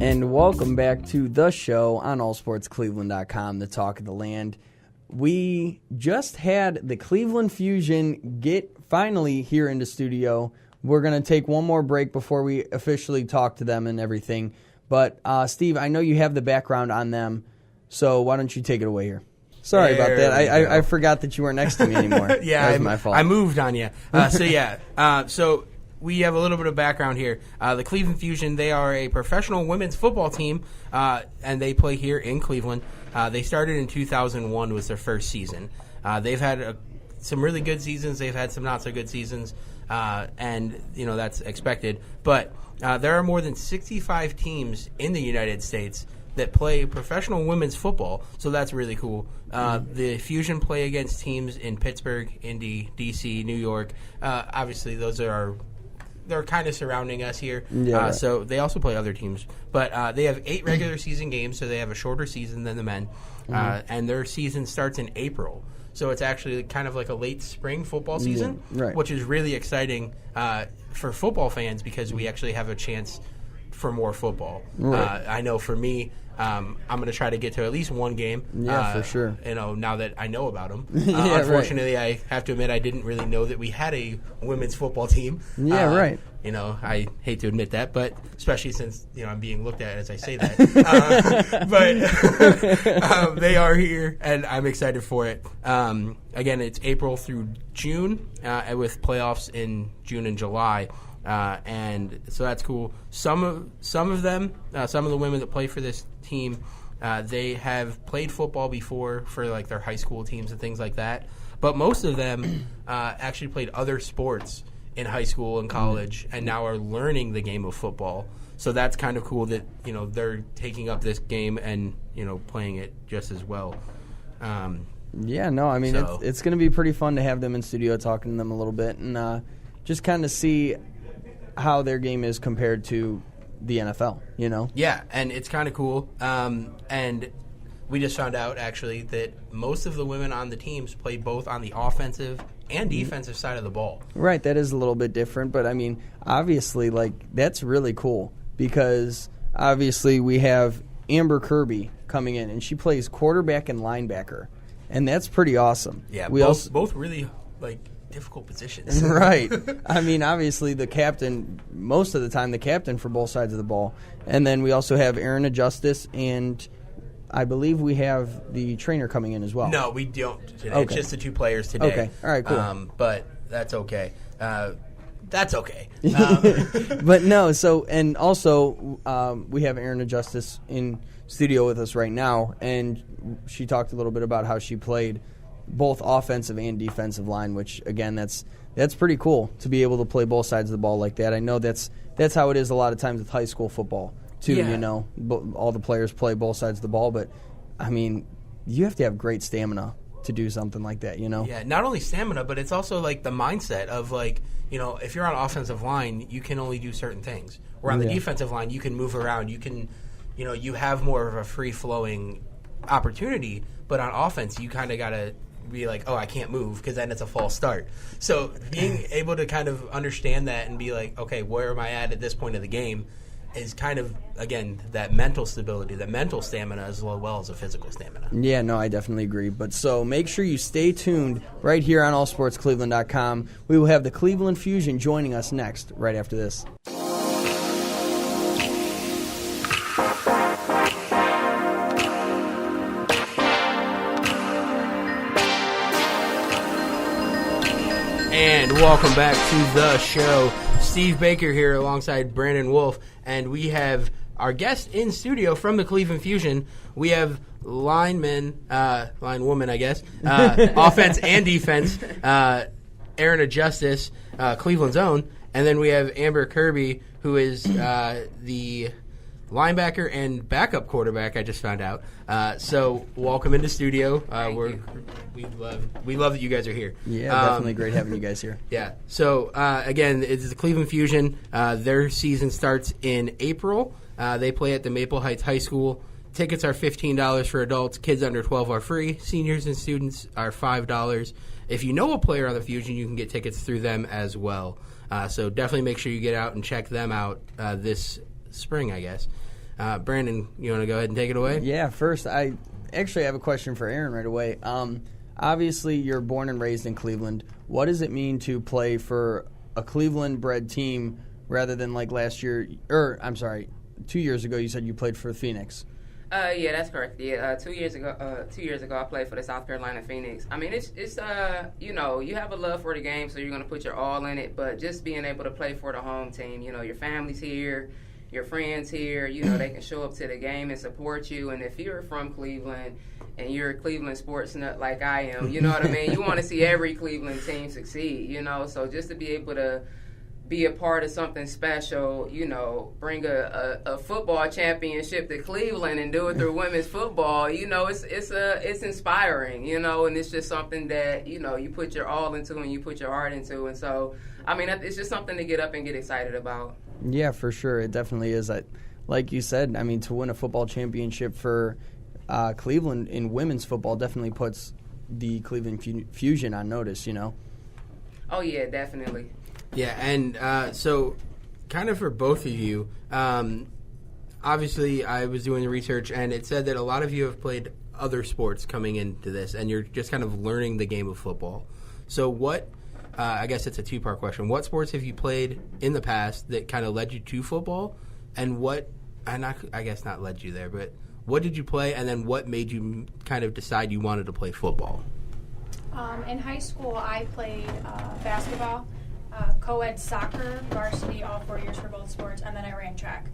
And welcome back to the show on allsportscleveland.com, the talk of the land. We just had the Cleveland Fusion get finally here into studio. We're going to take one more break before we officially talk to them and everything. But, Steve, I know you have the background on them, so why don't you take it away here? Sorry about that. I forgot that you weren't next to me anymore. Yeah, that was my fault. I moved on you. So we have a little bit of background here. The Cleveland Fusion, they are a professional women's football team, and they play here in Cleveland. They started in 2001 was their first season. They've had some really good seasons. They've had some not so good seasons, and that's expected. But there are more than 65 teams in the United States that play professional women's football, so that's really cool. The Fusion play against teams in Pittsburgh, Indy, D.C., New York. Obviously, they're kind of surrounding us here. Yeah, right. So they also play other teams. But they have 8 regular season games, so they have a shorter season than the men. And their season starts in April. So it's actually kind of like a late spring football season, which is really exciting for football fans because we actually have a chance for more football. Right. I know for me, I'm going to try to get to at least one game. Yeah, for sure. Now that I know about them. Yeah, unfortunately, I have to admit I didn't really know that we had a women's football team. Yeah, right. I hate to admit that, but especially since I'm being looked at as I say that. But they are here, and I'm excited for it. Again, it's April through June, with playoffs in June and July. And so that's cool. Some of them, some of the women that play for this team, they have played football before for like their high school teams and things like that. But most of them actually played other sports in high school and college, and now are learning the game of football. So that's kind of cool that they're taking up this game and playing it just as well. It's going to be pretty fun to have them in studio, talking to them a little bit, and just kind of see how their game is compared to the NFL, Yeah, and it's kind of cool. And we just found out, actually, that most of the women on the teams play both on the offensive and defensive side of the ball. Right, that is a little bit different. But, obviously, that's really cool because, obviously, we have Amber Kirby coming in, and she plays quarterback and linebacker. And that's pretty awesome. Yeah, both really, difficult positions. Right. Obviously the captain, most of the time the captain for both sides of the ball. And then we also have Erin Ejustis, and I believe we have the trainer coming in as well. No, we don't today. Okay. It's just the 2 players today. Okay. All right, cool. But that's okay. That's okay. But no, and also we have Erin Ejustis in studio with us right now, and she talked a little bit about how she played both offensive and defensive line, which, again, that's pretty cool to be able to play both sides of the ball like that. I know that's how it is a lot of times with high school football, too, all the players play both sides of the ball, but, you have to have great stamina to do something like that, Yeah, not only stamina, but it's also, the mindset of, if you're on offensive line, you can only do certain things. Where on the defensive line, you can move around. You can, you have more of a free-flowing opportunity, but on offense, you kind of got to be like, oh, I can't move, because then it's a false start. So being able to kind of understand that and be like, okay, where am I at this point of the game is kind of, again, that mental stability, that mental stamina as well as a physical stamina. Yeah, no, I definitely agree. But so make sure you stay tuned right here on allsportscleveland.com. We will have the Cleveland Fusion joining us next, right after this. And welcome back to the show. Steve Baker here alongside Brandon Wolf, and we have our guest in studio from the Cleveland Fusion. We have linewoman, I guess, offense and defense, Erin Ejustis, Cleveland's own, and then we have Amber Kirby, who is the linebacker and backup quarterback, I just found out. So welcome into studio. We love that you guys are here. Yeah, definitely great having you guys here. Yeah. So again, it's the Cleveland Fusion. Their season starts in April. They play at the Maple Heights High School. Tickets are $15 for adults. Kids under 12 are free. Seniors and students are $5. If you know a player on the Fusion, you can get tickets through them as well. So definitely make sure you get out and check them out this spring, I guess. Brandon, you want to go ahead and take it away? Yeah, first, I actually have a question for Erin right away. Obviously, you're born and raised in Cleveland. What does it mean to play for a Cleveland-bred team rather than like last year, 2 years ago you said you played for Phoenix? Yeah, that's correct. Yeah, 2 years ago, I played for the South Carolina Phoenix. I mean, it's you know, you have a love for the game, so you're gonna put your all in it. But just being able to play for the home team, you know, your family's here, your friends here, you know, they can show up to the game and support you. And if you're from Cleveland and you're a Cleveland sports nut like I am, you know what I mean? You want to see every Cleveland team succeed, you know. So just to be able to be a part of something special, you know, bring a football championship to Cleveland and do it through women's football, you know, it's inspiring, you know, and it's just something that, you know, you put your all into and you put your heart into. And so, I mean, it's just something to get up and get excited about. Yeah, for sure. It definitely is. Like you said, I mean, to win a football championship for Cleveland in women's football definitely puts the Cleveland Fusion on notice, you know? Oh, yeah, definitely. Yeah, and so kind of for both of you, obviously I was doing the research, and it said that a lot of you have played other sports coming into this, and you're just kind of learning the game of football. So what, I guess it's a two-part question, what sports have you played in the past that kind of led you to football, and what, I guess not led you there, but what did you play, and then what made you kind of decide you wanted to play football? In high school, I played basketball, co-ed soccer, varsity, all 4 years for both sports, and then I ran track.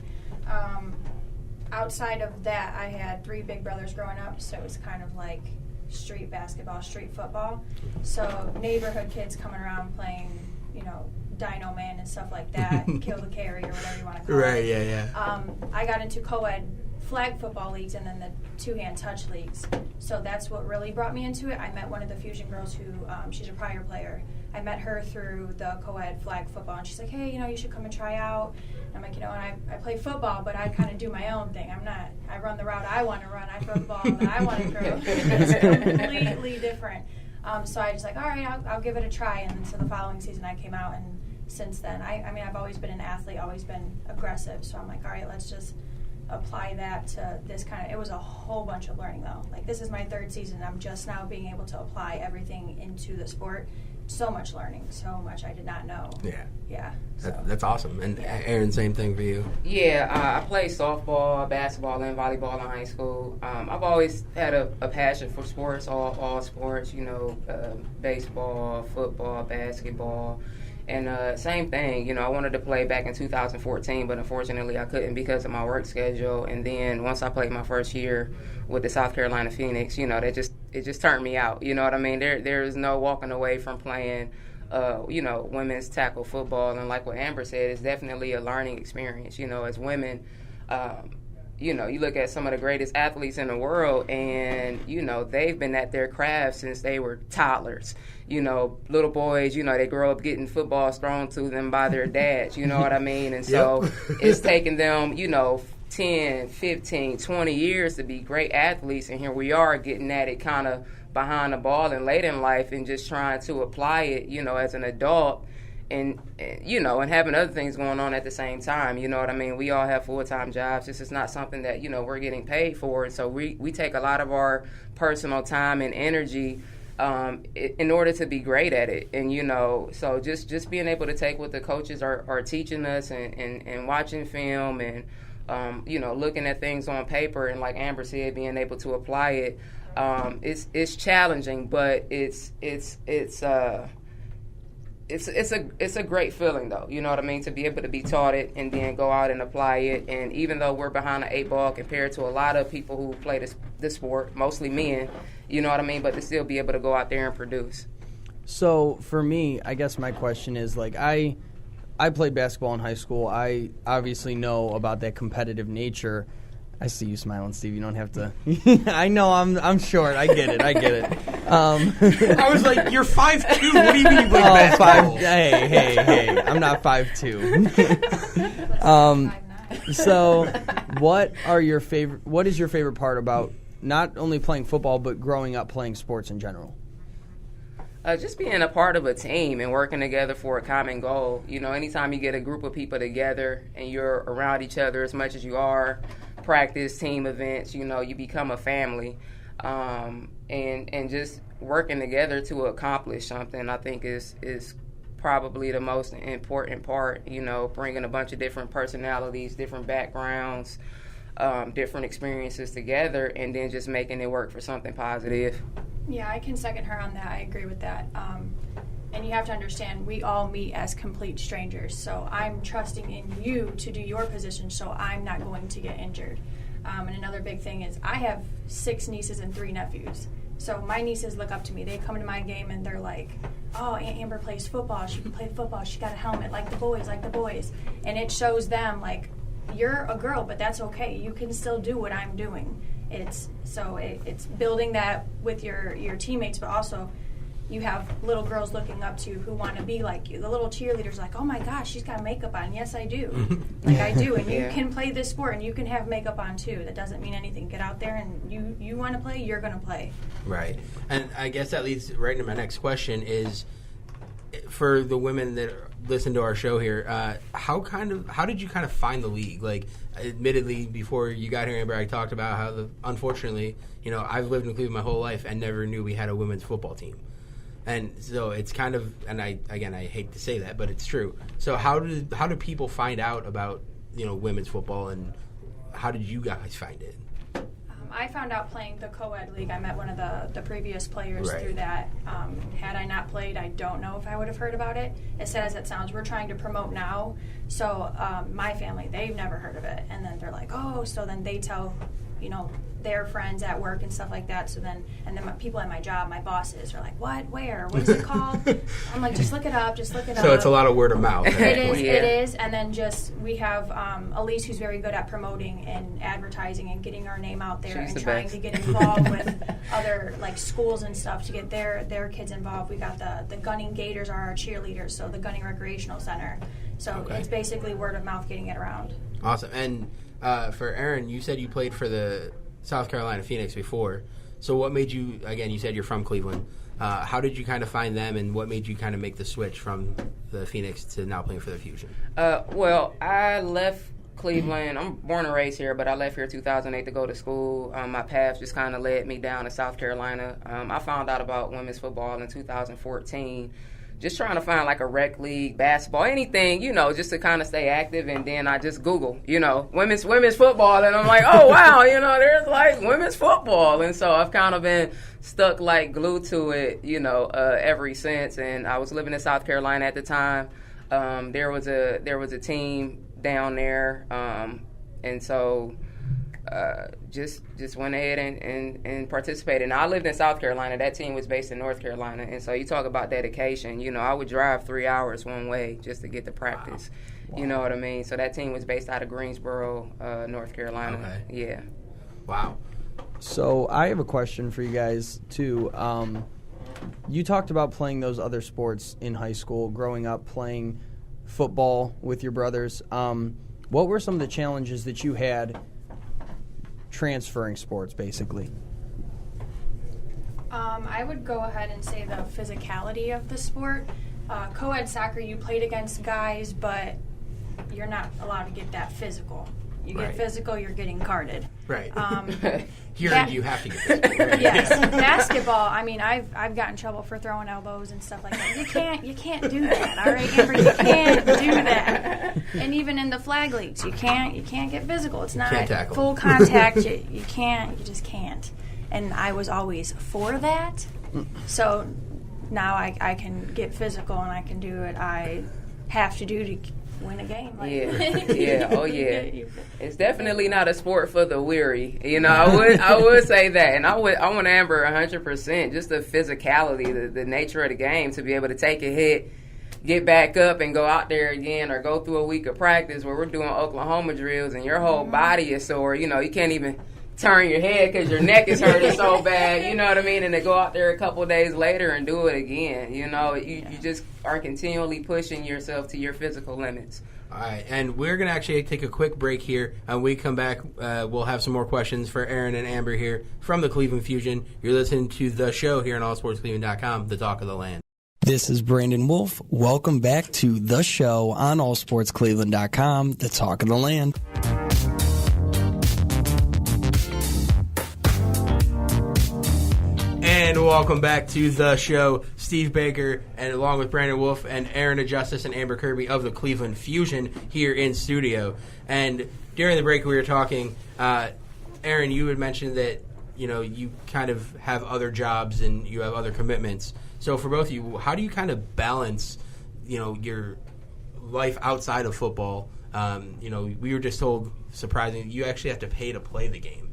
Outside of that, I had 3 big brothers growing up, so it was kind of like street basketball, street football. So neighborhood kids coming around playing, you know, Dino Man and stuff like that, Kill the Carry or whatever you want to call it. Right, yeah. I got into co-ed flag football leagues and then the two-hand touch leagues. So that's what really brought me into it. I met one of the Fusion girls who, she's a prior player. I met her through the co-ed flag football, and she's like, hey, you know, you should come and try out. And I'm like, you know, and I play football, but I kind of do my own thing. I run the route I want to run. I throw the ball that I want to throw. It's completely different. So I just like, all right, I'll give it a try. And so the following season I came out, and since then, I mean, I've always been an athlete, always been aggressive. So I'm like, all right, let's just apply that to this kind of, it was a whole bunch of learning though. Like this is my 3rd season. I'm just now being able to apply everything into the sport. So much learning, so much I did not know. Yeah. So. That's awesome. And Erin, same thing for you. Yeah, I played softball, basketball, and volleyball in high school. I've always had a passion for sports, all sports, you know, baseball, football, basketball. And same thing, you know, I wanted to play back in 2014, but unfortunately I couldn't because of my work schedule. And then once I played my first year with the South Carolina Phoenix, you know, it just turned me out. You know what I mean? There is no walking away from playing, you know, women's tackle football. And like what Amber said, it's definitely a learning experience. You know, as women, you know, you look at some of the greatest athletes in the world, and, you know, they've been at their craft since they were toddlers. You know, little boys, you know, they grow up getting footballs thrown to them by their dads, you know what I mean? And so it's taken them, you know, 10, 15, 20 years to be great athletes, and here we are getting at it kind of behind the ball and late in life and just trying to apply it, you know, as an adult. And, you know, and having other things going on at the same time, you know what I mean? We all have full-time jobs. This is not something that, you know, we're getting paid for. And so we take a lot of our personal time and energy in order to be great at it. And, you know, so just being able to take what the coaches are teaching us and watching film and, you know, looking at things on paper and, like Amber said, being able to apply it, it's challenging, but it's a great feeling, though. You know what I mean? To be able to be taught it and then go out and apply it. And even though we're behind the 8 ball compared to a lot of people who play this sport, mostly men, you know what I mean? But to still be able to go out there and produce. So for me, I guess my question is, like, I played basketball in high school. I obviously know about that competitive nature. I see you smiling, Steve. You don't have to. I know I'm short. I get it. I was like, you're 5'2". What do you mean you play basketball? Hey. I'm not 5'2". So, what is your favorite part about not only playing football but growing up playing sports in general? Just being a part of a team and working together for a common goal. You know, anytime you get a group of people together and you're around each other as much as you are practice, team events, you know, you become a family. And just working together to accomplish something, I think is probably the most important part, you know, bringing a bunch of different personalities, different backgrounds, different experiences together, and then just making it work for something positive. Yeah, I can second her on that. I agree with that. And you have to understand, we all meet as complete strangers, so I'm trusting in you to do your position so I'm not going to get injured. And another big thing is I have 6 nieces and 3 nephews. So my nieces look up to me. They come to my game and they're like, oh, Aunt Amber plays football. She can play football. She got a helmet like the boys. And it shows them, like, you're a girl, but that's okay. You can still do what I'm doing. It's building that with your teammates, but also you have little girls looking up to you who want to be like you. The little cheerleaders like, oh my gosh, she's got makeup on. Yes, I do. Like I do. And you can play this sport and you can have makeup on too. That doesn't mean anything. Get out there and you want to play, you're going to play. Right. And I guess that leads right into my next question is, for the women that listen to our show here, how did you kind of find the league? Like, admittedly, before you got here, Amber, I talked about how unfortunately, you know, I've lived in Cleveland my whole life and never knew we had a women's football team. And so it's kind of, and I hate to say that, but it's true. So how do people find out about, you know, women's football, and how did you guys find it? I found out playing the co-ed league. I met one of the previous players Right. through that. Had I not played, I don't know if I would have heard about it. As sad as it sounds, we're trying to promote now. So my family, they've never heard of it. And then they're like, oh, so then they tell, you know, their friends at work and stuff like that. So then, and then people at my job, my bosses are like, what, where, what is it called? I'm like, just look it up. So it's a lot of word of mouth. It is. And then we have Elise, who's very good at promoting and advertising and getting our name out there. She's and the trying best. to get involved with other like schools and stuff to get their kids involved. We got the Gunning Gators are our cheerleaders, so the Gunning Recreational Center. So It's basically word of mouth getting it around. Awesome. And for Erin, you said you played for the South Carolina Phoenix before. So what made you, again, you said you're from Cleveland. How did you kind of find them, and what made you kind of make the switch from the Phoenix to now playing for the Fusion? Well, I left Cleveland. I'm born and raised here, but I left here in 2008 to go to school. My path just kind of led me down to South Carolina. I found out about women's football in 2014. Just trying to find like a rec league, basketball, anything, you know, just to kind of stay active. And then I just Google, you know, women's football. And I'm like, oh, wow, you know, there's like women's football. And so I've kind of been stuck like glued to it, you know, ever since. And I was living in South Carolina at the time. There was a team down there. And so just went ahead and participated. Now, I lived in South Carolina. That team was based in North Carolina. And so you talk about dedication. You know, I would drive 3 hours one way just to get to practice. Wow. You know what I mean? So that team was based out of Greensboro, North Carolina. Okay. Yeah. Wow. So I have a question for you guys, too. You talked about playing those other sports in high school, growing up playing football with your brothers. What were some of the challenges that you had transferring sports, basically? I would go ahead and say the physicality of the sport. Co-ed soccer, you played against guys, but you're not allowed to get that physical. You get physical, you're getting carded. Right. Here you have to get physical. Right? Yes. Basketball, I mean, I've gotten in trouble for throwing elbows and stuff like that. You can't do that, all right, Amber? You can't do that. And even in the flag leagues, you can't get physical. It's not full contact. You just can't. And I was always for that. So now I can get physical and I can do what I have to do to win a game. Like, Oh yeah. It's definitely not a sport for the weary. You know, I would say that, and I want Amber 100%. Just the physicality, the nature of the game, to be able to take a hit, get back up, and go out there again, or go through a week of practice where we're doing Oklahoma drills, and your whole body is sore. You know, you can't even turn your head because your neck is hurting so bad, you know what I mean? And to go out there a couple of days later and do it again, you know, you just are continually pushing yourself to your physical limits. All right, and we're going to actually take a quick break here. When we come back, we'll have some more questions for Erin and Amber here from the Cleveland Fusion. You're listening to The Show here on allsportscleveland.com, the talk of the land. This is Brandon Wolf. Welcome back to The Show on allsportscleveland.com, the talk of the land. welcome back to the show Steve Baker, and along with Brandon Wolf and Erin Ejustis and Amber Kirby of the Cleveland Fusion here in studio. And during the break we were talking, Erin, you had mentioned that you kind of have other jobs and you have other commitments. So for both of you, how do you kind of balance your life outside of football? We were just told, surprisingly, you actually have to pay to play the game.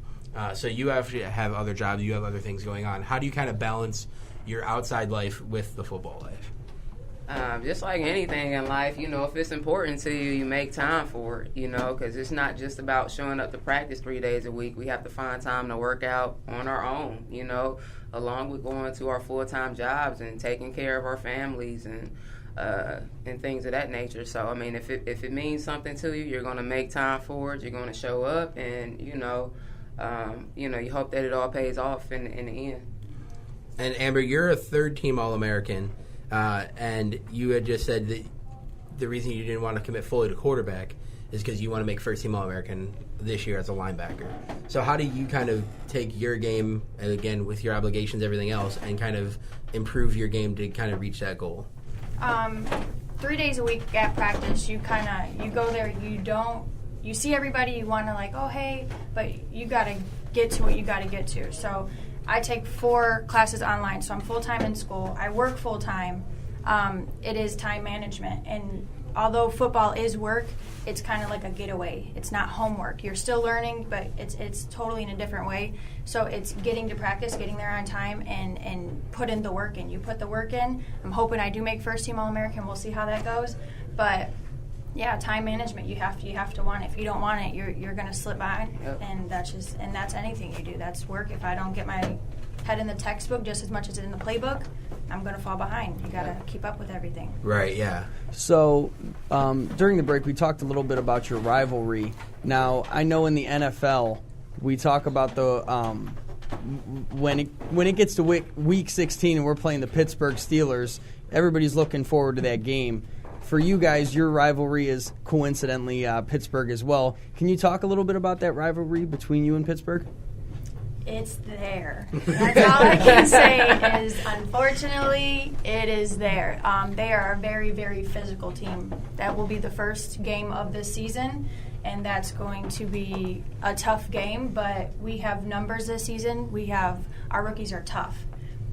So you actually have other jobs, you have other things going on. How do you kind of balance your outside life with the football life? Just like anything in life, if it's important to you, you make time for it, because it's not just about showing up to practice 3 days a week. We have to find time to work out on our own, along with going to our full-time jobs and taking care of our families and things of that nature. So, if it means something to you, you're going to make time for it. You're going to show up, and you hope that it all pays off in the end. And Amber, you're a third-team All-American, and you had just said that the reason you didn't want to commit fully to quarterback is because you want to make first-team All-American this year as a linebacker. So how do you kind of take your game, and again, with your obligations, everything else, and kind of improve your game to kind of reach that goal? 3 days a week at practice, you go there, you see everybody, you want to oh, hey, but you got to get to what you got to get to. So I take 4 classes online, so I'm full-time in school. I work full-time. It is time management, and although football is work, it's kind of like a getaway. It's not homework. You're still learning, but it's totally in a different way. So it's getting to practice, getting there on time, and putting the work in. You put the work in. I'm hoping I do make first-team All-American. We'll see how that goes. But yeah, time management. You have to want it. If you don't want it, you're going to slip by, Yep. and that's anything you do. That's work. If I don't get my head in the textbook just as much as in the playbook, I'm going to fall behind. You got to keep up with everything. Right. Yeah. So during the break, we talked a little bit about your rivalry. Now, I know in the NFL, we talk about the when it gets to week 16 and we're playing the Pittsburgh Steelers, everybody's looking forward to that game. For you guys, your rivalry is coincidentally Pittsburgh as well. Can you talk a little bit about that rivalry between you and Pittsburgh? It's there. That's all I can say is, unfortunately, it is there. They are a very, very physical team. That will be the first game of this season, and that's going to be a tough game, but we have numbers this season. Our rookies are tough.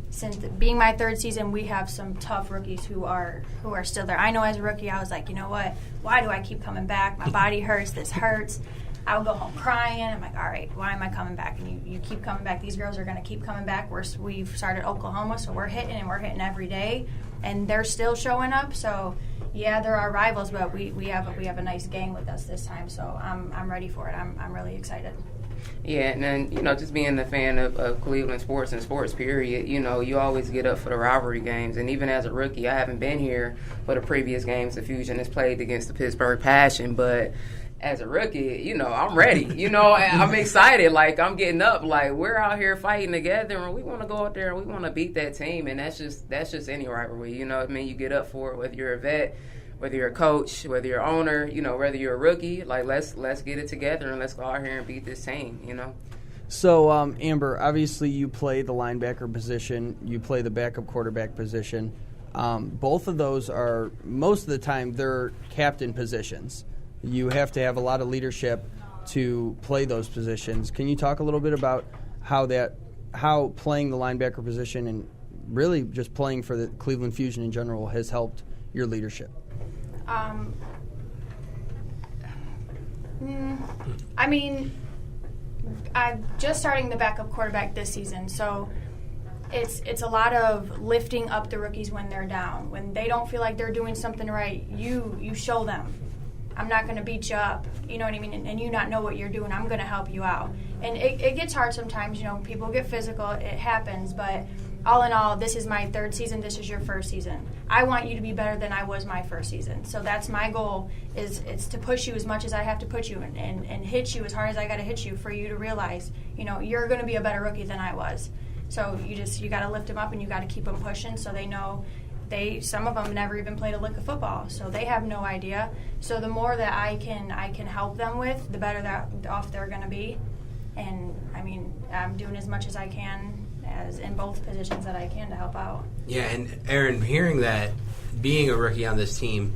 Since being my 3rd season, we have some tough rookies who are still there. I know as a rookie, I was like, you know what? Why do I keep coming back? My body hurts. This hurts. I would go home crying. I'm like, all right, why am I coming back? And you keep coming back. These girls are going to keep coming back. We've started Oklahoma, so we're hitting every day, and they're still showing up. So yeah, they're our rivals, but we have a nice gang with us this time. So I'm ready for it. I'm really excited. Yeah, and then, just being a fan of Cleveland sports and sports, period, you always get up for the rivalry games. And even as a rookie, I haven't been here for the previous games the Fusion has played against the Pittsburgh Passion, but as a rookie, I'm ready. I'm excited. I'm getting up. We're out here fighting together, and we want to go out there and we want to beat that team. And that's just any rivalry. You get up for it, whether you're a vet, whether you're a coach, whether you're an owner, whether you're a rookie. Let's get it together and let's go out here and beat this team. So, Amber, obviously you play the linebacker position. You play the backup quarterback position. Both of those are, most of the time, they're captain positions. You have to have a lot of leadership to play those positions. Can you talk a little bit about how playing the linebacker position and really just playing for the Cleveland Fusion in general has helped your leadership? I'm just starting the backup quarterback this season, so it's a lot of lifting up the rookies when they're down. When they don't feel like they're doing something right, you show them. I'm not going to beat you up, you know what I mean, and you not know what you're doing. I'm going to help you out. And it gets hard sometimes, people get physical, it happens, but all in all, this is my 3rd season, this is your 1st season. I want you to be better than I was my 1st season. So that's my goal, is to push you as much as I have to push you and hit you as hard as I got to hit you for you to realize, you're going to be a better rookie than I was. So you got to lift them up and you got to keep them pushing so they know. Some of them never even played a lick of football, so they have no idea. So the more that I can help them with, the better off they're going to be. And I'm doing as much as I can as in both positions that I can to help out. Yeah, and Erin, hearing that, being a rookie on this team,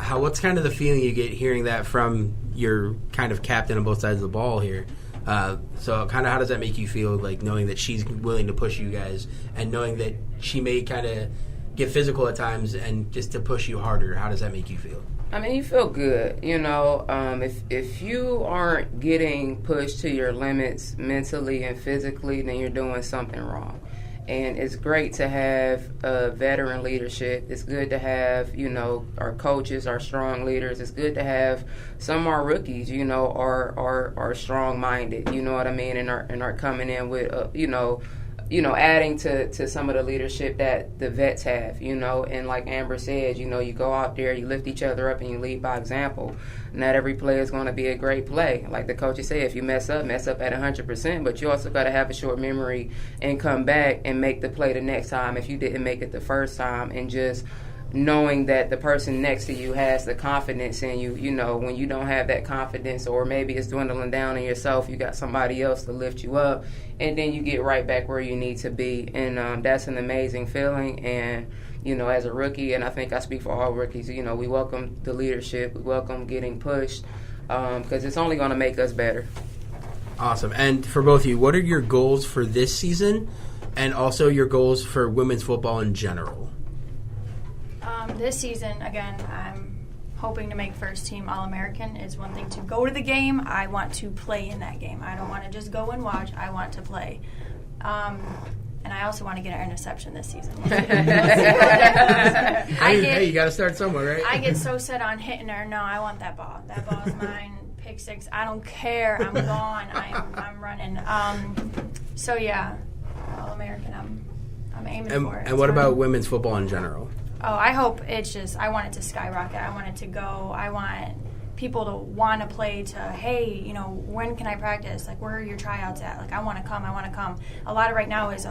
what's kind of the feeling you get hearing that from your kind of captain on both sides of the ball here? So kind of how does that make you feel, like knowing that she's willing to push you guys and knowing that she may kind of get physical at times and just to push you harder? How does that make you feel? I mean, you feel good, you know. If you aren't getting pushed to your limits mentally and physically, then you're doing something wrong. And it's great to have veteran leadership. It's good to have, you know, our coaches, our strong leaders. It's good to have some of our rookies, you know, are strong-minded, you know what I mean, and are coming in with, adding to some of the leadership that the vets have, you know. And like Amber said, you know, you go out there, you lift each other up, and you lead by example. Not every play is going to be a great play. Like the coaches say, if you mess up at 100%, but you also got to have a short memory and come back and make the play the next time if you didn't make it the first time. And just knowing that the person next to you has the confidence in you, you know, when you don't have that confidence or maybe it's dwindling down in yourself, you got somebody else to lift you up, and then you get right back where you need to be. And that's an amazing feeling. And, you know, as a rookie, and I think I speak for all rookies, you know, we welcome the leadership, we welcome getting pushed, because it's only going to make us better. Awesome. And for both of you, what are your goals for this season and also your goals for women's football in general? This season, again, I'm hoping to make first team All-American. Is one thing to go to the game. I want to play in that game. I don't want to just go and watch. I want to play. And I also want to get an interception this season. Hey, you got to start somewhere, right? I get so set on hitting her. No, I want that ball. That ball is mine. Pick six. I don't care. I'm gone. I'm running. So, yeah, All-American. I'm aiming for it. And what about women's football in general? Oh, I hope I want it to skyrocket. I want it to go. I want people to want to play to, hey, you know, when can I practice? Like, where are your tryouts at? Like, I want to come. A lot of right now is,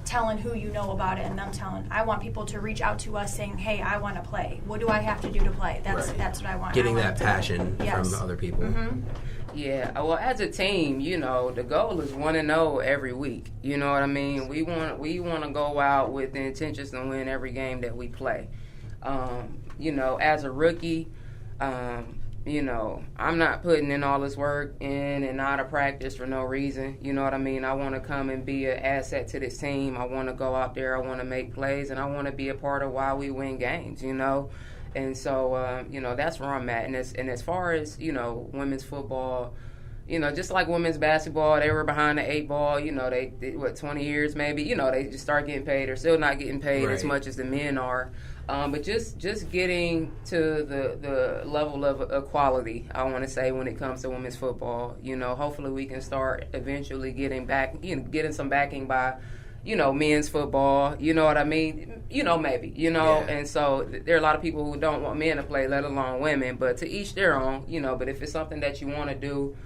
telling who you know about it and them telling. I want people to reach out to us saying, hey, I want to play. What do I have to do to play? That's what I want. Getting that passion from other people. Mm-hmm. Yeah, well, as a team, you know, the goal is 1-0 every week. You know what I mean? We want to go out with the intentions to win every game that we play. You know, as a rookie, you know, I'm not putting in all this work in and out of practice for no reason. You know what I mean? I want to come and be an asset to this team. I want to go out there. I want to make plays, and I want to be a part of why we win games, you know? And so, you know, that's where I'm at. And as far as, you know, women's football, you know, just like women's basketball, they were behind the 8 ball, you know, they 20 years maybe, you know, they just start getting paid. They're still not getting paid as much as the men are. But just getting to the level of equality, I want to say, when it comes to women's football. You know, hopefully we can start eventually getting some backing by, you know, men's football, you know what I mean? You know, maybe, you know, and so there are a lot of people who don't want men to play, let alone women, but to each their own, you know. But if it's something that you want to do,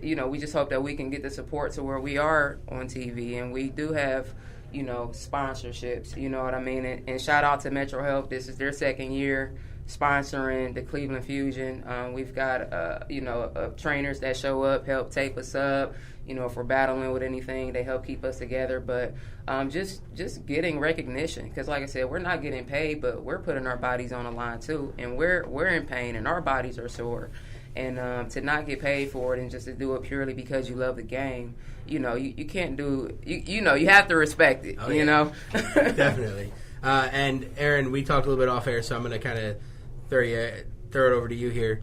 you know, we just hope that we can get the support to where we are on TV, and we do have, you know, sponsorships, you know what I mean? And shout out to Metro Health. This is their second year sponsoring the Cleveland Fusion. We've got, you know, trainers that show up, help tape us up. You know, if we're battling with anything, they help keep us together. But just getting recognition, because like I said, we're not getting paid, but we're putting our bodies on the line too, and we're in pain, and our bodies are sore. And to not get paid for it and just to do it purely because you love the game, you know, you can't do you know, you have to respect it, you know? Definitely. And Erin, we talked a little bit off air, so I'm going to kind of throw it over to you here.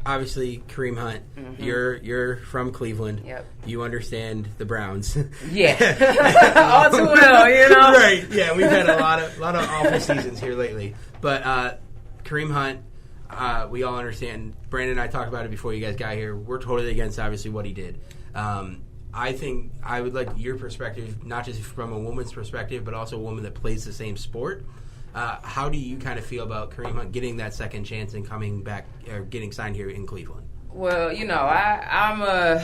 Obviously, Kareem Hunt, you're from Cleveland. Yep. You understand the Browns. Yeah. All too well, you know? Right, yeah, we've had a lot of awful seasons here lately. But Kareem Hunt, we all understand. Brandon and I talked about it before you guys got here. We're totally against, obviously, what he did. I think I would like your perspective, not just from a woman's perspective, but also a woman that plays the same sport. How do you kind of feel about Kareem Hunt getting that second chance and coming back or getting signed here in Cleveland? Well, you know, I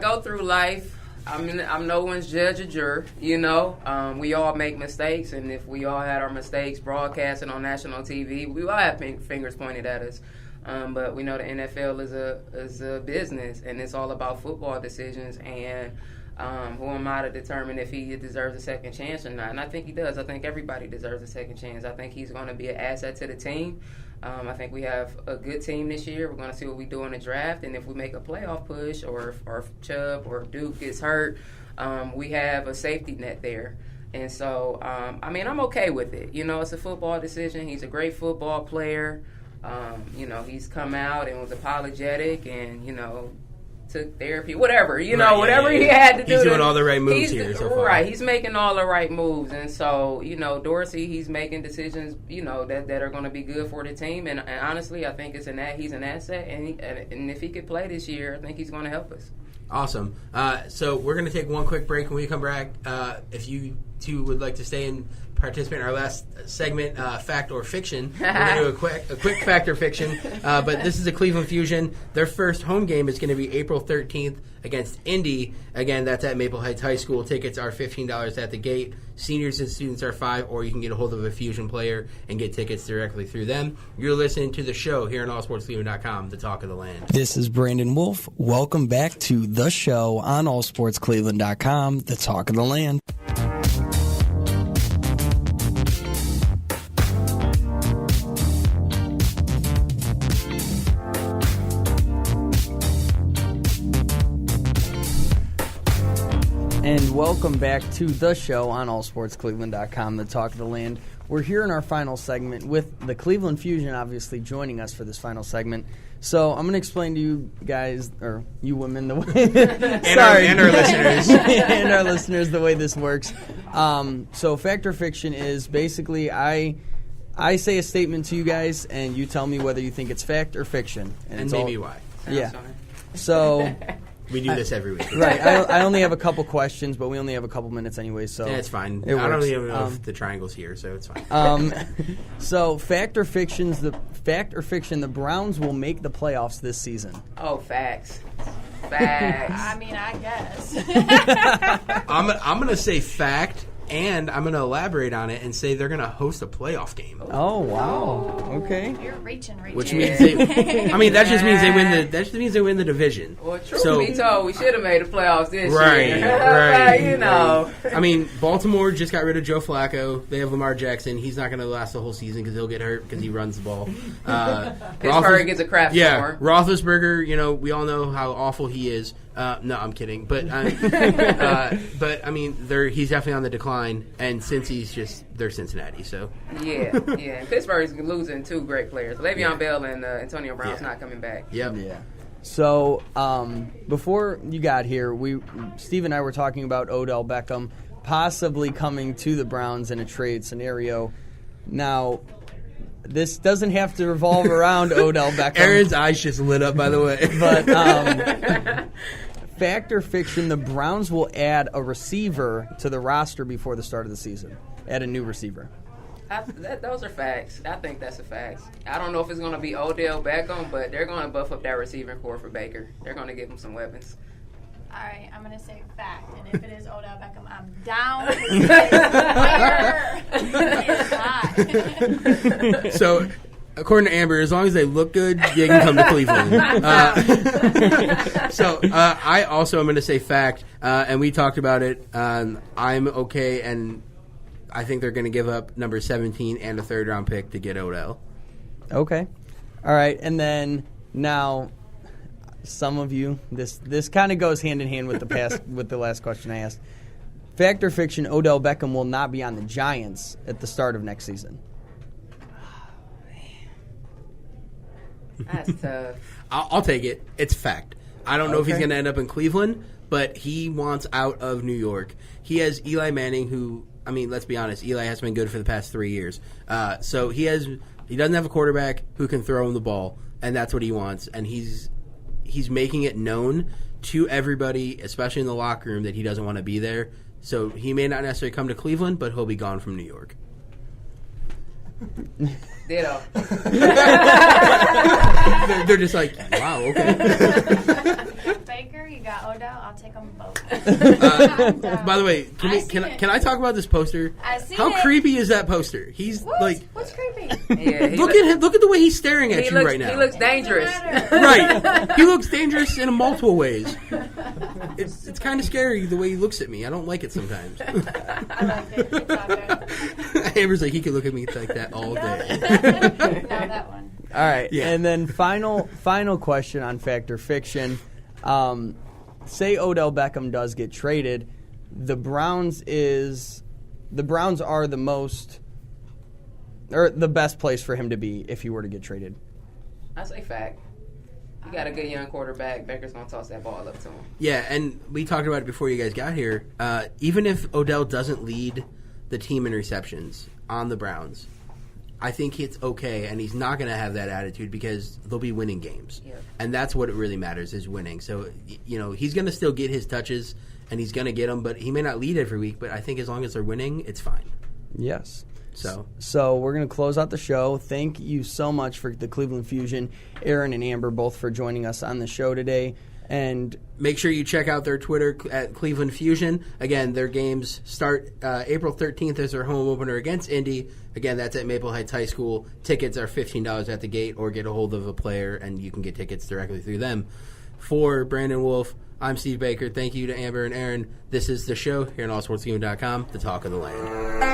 go through life. I'm no one's judge or juror, you know. We all make mistakes, and if we all had our mistakes broadcasting on national TV, we all have fingers pointed at us. But we know the NFL is a business, and it's all about football decisions. And who am I to determine if he deserves a second chance or not? And I think he does. I think everybody deserves a second chance. I think he's going to be an asset to the team. I think we have a good team this year. We're going to see what we do in the draft, and if we make a playoff push, or if Chubb or Duke gets hurt, we have a safety net there. And so, I mean, I'm okay with it. You know, it's a football decision. He's a great football player. You know, he's come out and was apologetic and, you know, took therapy, whatever, you know, whatever he had to do. He's doing all the right moves here so far. Right, he's making all the right moves. And so, you know, Dorsey, he's making decisions, you know, that are going to be good for the team. And honestly, I think he's an asset. And if he could play this year, I think he's going to help us. Awesome. So we're going to take one quick break. When we come back, if you two would like to stay and participate in our last segment, fact or fiction, we're going to do a quick fact or fiction. But this is a Cleveland Fusion. Their first home game is going to be April 13th against Indy. Again, that's at Maple Heights High School. Tickets are $15 at the gate. Seniors and students are $5, or you can get a hold of a Fusion player and get tickets directly through them. You're listening to the show here on allsportscleveland.com, the talk of the land. This is Brandon Wolf. Welcome back to the show on allsportscleveland.com, the talk of the land. And welcome back to the show on allsportscleveland.com, the talk of the land. We're here in our final segment with the Cleveland Fusion obviously joining us for this final segment. So I'm going to explain to you guys, or you women, the way... Sorry. And our listeners. And our listeners, the way this works. So fact or fiction is basically I say a statement to you guys, and you tell me whether you think it's fact or fiction. And maybe why. Yeah. So... We do this every week. Right. I only have a couple questions, but we only have a couple minutes anyway, so... Yeah, it's fine. I don't even know if the triangle's here, so it's fine. So, fact or fiction, the Browns will make the playoffs this season. Oh, facts. Facts. I mean, I guess. I'm going to say fact, and I'm going to elaborate on it and say they're going to host a playoff game. Oh, wow. Okay. You're reaching. Which means that just means they win the division. Well, truth be told, we should have made the playoffs this year. Right. You know. I mean, Baltimore just got rid of Joe Flacco. They have Lamar Jackson. He's not going to last the whole season because he'll get hurt because he runs the ball. Pittsburgh gets a crap storm. Roethlisberger, you know, we all know how awful he is. No, I'm kidding. But I mean, he's definitely on the decline. And since they're Cincinnati, so yeah. Pittsburgh's losing two great players, Le'Veon Bell and Antonio Brown's not coming back. Yep. Yeah. So before you got here, Steve and I were talking about Odell Beckham possibly coming to the Browns in a trade scenario. Now, this doesn't have to revolve around Odell Beckham. Erin's eyes just lit up, by the way. But fact or fiction, the Browns will add a receiver to the roster before the start of the season. Add a new receiver. Those are facts. I think that's a fact. I don't know if it's going to be Odell Beckham, but they're going to buff up that receiving core for Baker. They're going to give him some weapons. All right, I'm going to say fact. And if it is Odell Beckham, I'm down. So, according to Amber, as long as they look good, they can come to Cleveland. I also am going to say fact, and we talked about it. I'm okay, and I think they're going to give up number 17 and a third-round pick to get Odell. Okay. All right, and then now some of you, this kind of goes hand in hand with the last question I asked. Fact or fiction, Odell Beckham will not be on the Giants at the start of next season. That's tough. I'll take it. It's fact. I don't know if he's going to end up in Cleveland, but he wants out of New York. He has Eli Manning, who, I mean, let's be honest, Eli has been good for the past 3 years. So he doesn't have a quarterback who can throw him the ball, and that's what he wants. And he's making it known to everybody, especially in the locker room, that he doesn't want to be there. So he may not necessarily come to Cleveland, but he'll be gone from New York. Ditto. They're just like, wow, okay. Baker? Linebacker, you got Odell. I'll take them both. By the way, can I talk about this poster? I see How it. creepy is that poster? He's like, What's creepy? Yeah, look at him. Look at the way he's staring at you looks, right now. He looks dangerous. Right. He looks dangerous in multiple ways. It's kind of scary the way he looks at me. I don't like it sometimes. I like it. It's all good. Amber's like, he could look at me like that all day. Now that one. All right, Yeah. and then final question on Fact or Fiction. Say Odell Beckham does get traded, the Browns are the most, or the best place for him to be if he were to get traded. I say fact. You got a good young quarterback. Baker's gonna toss that ball up to him. Yeah, and we talked about it before you guys got here. Even if Odell doesn't lead the team in receptions on the Browns, I think it's okay, and he's not going to have that attitude because they'll be winning games. Yep. And that's what it really matters, is winning. So, he's going to still get his touches, and he's going to get them, but he may not lead every week, but I think as long as they're winning, it's fine. Yes. So we're going to close out the show. Thank you so much for the Cleveland Fusion, Erin and Amber, both for joining us on the show today. And make sure you check out their Twitter at Cleveland Fusion. Again, their games start April 13th as their home opener against Indy. Again, that's at Maple Heights High School. Tickets are $15 at the gate, or get a hold of a player, and you can get tickets directly through them. For Brandon Wolf, I'm Steve Baker. Thank you to Amber and Erin. This is the show here on allsportsgaming.com, the talk of the land.